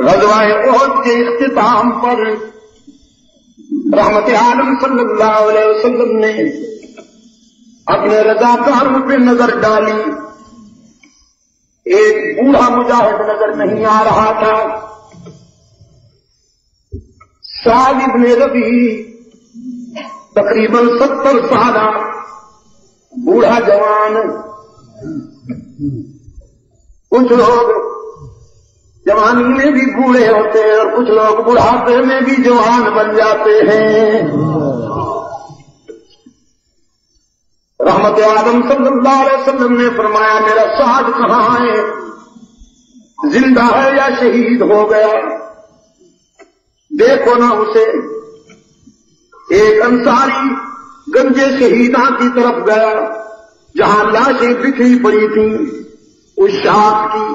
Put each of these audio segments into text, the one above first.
غزوہ احد کے اختتام پر رحمت عالم صلی اللہ علیہ وسلم نے اپنے رضاکاروں پہ نظر ڈالی. ایک بوڑھا مجاہد نظر نہیں آ رہا تھا. سعد ابن ربیع تقریباً 70 سالہ بوڑھا جوان. کچھ لوگ جوانی میں بھی بوڑھے ہوتے ہیں اور کچھ لوگ بڑھاپے میں بھی جوان بن جاتے ہیں. رحمت عالم صلی اللہ علیہ وسلم نے فرمایا میرا سعد کہاں ہے؟ زندہ ہے یا شہید ہو گیا؟ دیکھو نا اسے. ایک انصاری گنجے شہیداں کی طرف گیا جہاں لاشیں بکھری پڑی تھیں اس شاخ کی.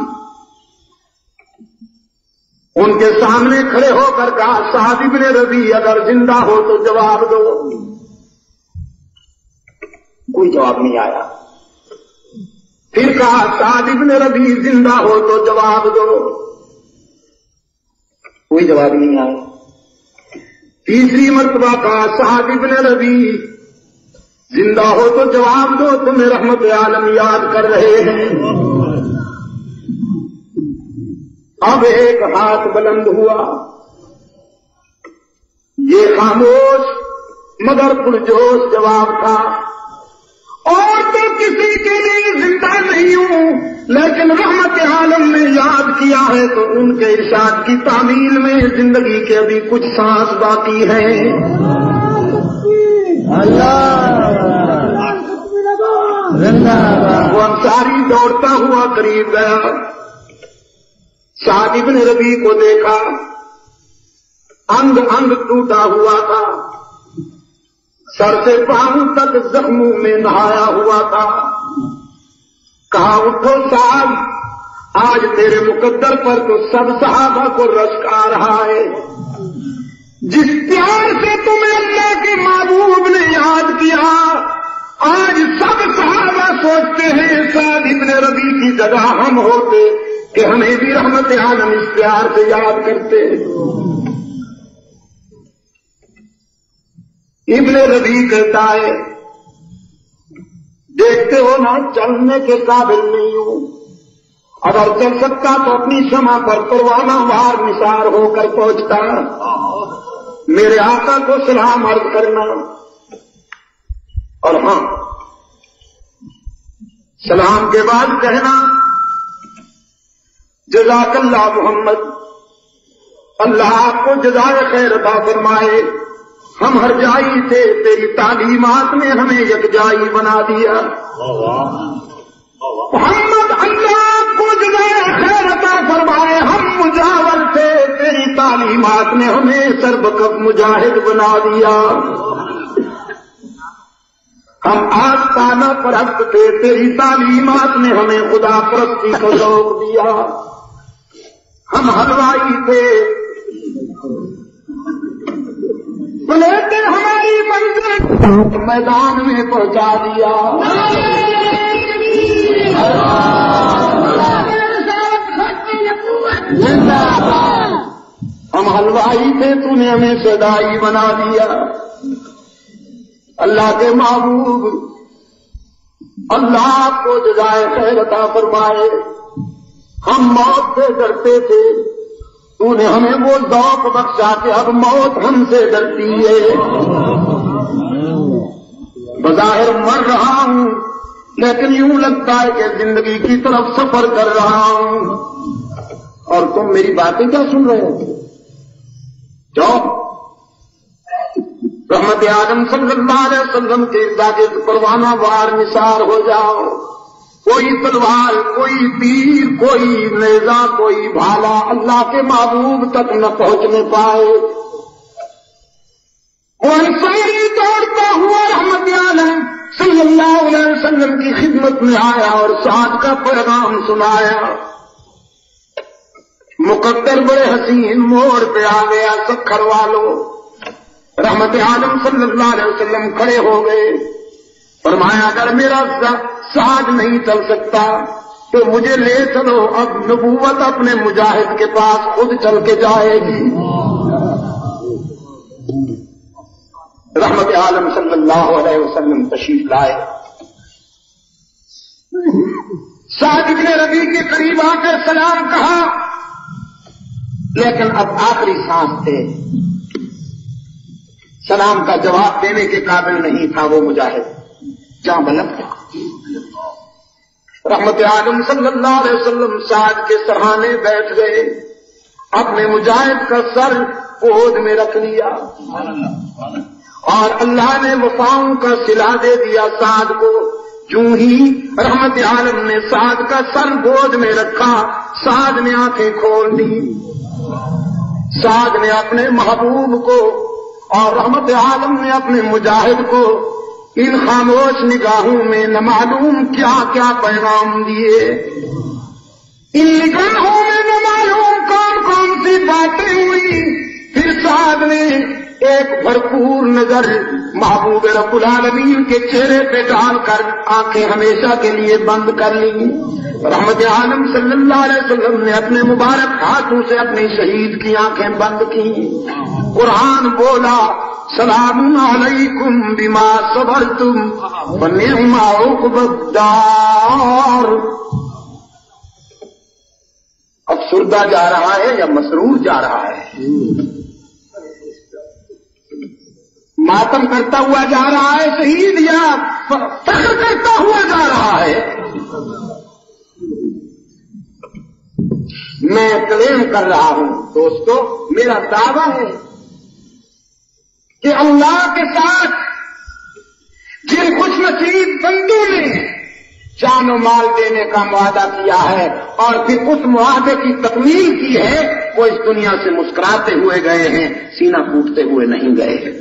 ان کے سامنے کھڑے ہو کر کہا سعد ابن ربیع اگر زندہ ہو تو جواب دو. کوئی جواب نہیں آیا. پھر کہا سعد ابن ربیع زندہ ہو تو جواب دو. کوئی جواب نہیں آیا. تیسری مرتبہ کہا سعد ابن ربیع زندہ ہو تو جواب دو تمہیں رحمت عالم یاد کر رہے ہیں. اب ایک ہاتھ بلند ہوا. یہ خاموش مگر پرجوش جواب تھا. اور تو کسی کے لیے زندہ نہیں ہوں لیکن رحمت عالم نے یاد کیا ہے تو ان کے ارشاد کی تعمیل میں زندگی کے ابھی کچھ سانس باقی ہیں. وہ انصاری دوڑتا ہوا قریب گیا. سعد ابن ربیع کو دیکھا. انگ انگ ٹوٹا ہوا تھا. سر سے پاؤں تک زخموں میں نہایا ہوا تھا. کہا اٹھو سعد آج تیرے مقدر پر تو سب صحابہ کو رشک آ رہا ہے. جس پیار سے تمہیں اللہ کے محبوب نے یاد کیا آج سب صحابہ سوچتے ہیں سعد ابن ربیع کی جگہ ہم ہوتے کہ ہمیں بھی رحمت عالم اس پیار سے یاد کرتے. ابن ربیع کہتا ہے دیکھتے ہو نا چلنے کے قابل نہیں ہوں. اگر چل سکتا تو اپنی شمع پر پروانہ وار نثار ہو کر پہنچتا. میرے آقا کو سلام عرض کرنا اور ہاں سلام کے بعد کہنا جزاک اللہ محمد. اللہ آپ کو جزائے خیر عطا فرمائے. ہم ہر جائی تھے تیری تعلیمات نے ہمیں یکجائی بنا دیا. محمد اللہ آپ کو جزائے خیر عطا فرمائے. ہم مجاور تھے تیری تعلیمات نے ہمیں سربکف مجاہد بنا دیا. ہم آستانہ پرست تھے تیری تعلیمات نے ہمیں خدا پرستی کو ذوق دیا. ہم حلوائی تھے بلیتے ہماری منزل میدان میں پہنچا دیا. ہم حلوائی تھے تو نے ہمیں سدائی بنا دیا. اللہ کے محبوب اللہ آپ کو جزائے خیر عطا فرمائے. ہم موت سے ڈرتے تھے تو نے ہمیں وہ ذوق بخشا کہ اب موت ہم سے ڈرتی ہے. بظاہر مر رہا ہوں لیکن یوں لگتا ہے کہ زندگی کی طرف سفر کر رہا ہوں. اور تم میری باتیں کیا سن رہے ہو؟ جاؤ رحمت عالم صلی اللہ علیہ وسلم کے ارشاد پروانہ وار نثار ہو جاؤ. کوئی تلوار کوئی تیر کوئی نیزہ کوئی بھالا اللہ کے محبوب تک نہ پہنچنے پائے. وہ انصاری دوڑتا ہوا رحمت عالم صلی اللہ علیہ وسلم کی خدمت میں آیا اور سعد کا پیغام سنایا. مقدر بڑے حسین موڑ پہ آ گیا. سکھر والوں رحمت عالم صلی اللہ علیہ وسلم کھڑے ہو گئے. فرمایا اگر میرا سعد نہیں چل سکتا تو مجھے لے چلو، اب نبوت اپنے مجاہد کے پاس خود چل کے جائے گی۔ رحمت عالم صلی اللہ علیہ وسلم تشریف لائے، سعد بن ربیع کے قریب آ کر سلام کہا، لیکن اب آخری سانس تھے، سلام کا جواب دینے کے قابل نہیں تھا وہ مجاہد، جاں بلند تھا۔ رحمت عالم صلی اللہ علیہ وسلم سعد کے سرہانے بیٹھ گئے، اپنے مجاہد کا سر گود میں رکھ لیا، اور اللہ نے وفاؤں کا صلہ دے دیا سعد کو۔ جو ہی رحمت عالم نے سعد کا سر گود میں رکھا، سعد نے آنکھیں کھول دی، سعد نے اپنے محبوب کو اور رحمت عالم نے اپنے مجاہد کو ان خاموش نگاہوں میں نہ معلوم کیا کیا پیغام دیے، ان نگاہوں میں نہ معلوم کون کون سی باتیں ہوئی۔ پھر سعد نے ایک بھرپور نظر محبوب رب العالمین کے چہرے پہ ڈال کر آنکھیں ہمیشہ کے لیے بند کر لی۔ رحمت عالم صلی اللہ علیہ وسلم نے اپنے مبارک ہاتھوں سے اپنی شہید کی آنکھیں بند کی۔ قرآن بولا، سلام علیکم بما صبرتم ونعم عقبی الدار۔ افسردہ جا رہا ہے یا مسرور جا رہا ہے؟ ماتم کرتا ہوا جا رہا ہے شہید یا فخر کرتا ہوا جا رہا ہے؟ میں کلیم کر رہا ہوں دوستو، میرا دعویٰ ہے کہ اللہ کے ساتھ جن خوش نصیب بندوں نے جان و مال دینے کا معاہدہ کیا ہے اور پھر اس معاہدے کی تکمیل کی ہے، وہ اس دنیا سے مسکراتے ہوئے گئے ہیں، سینہ پھوٹتے ہوئے نہیں گئے ہیں۔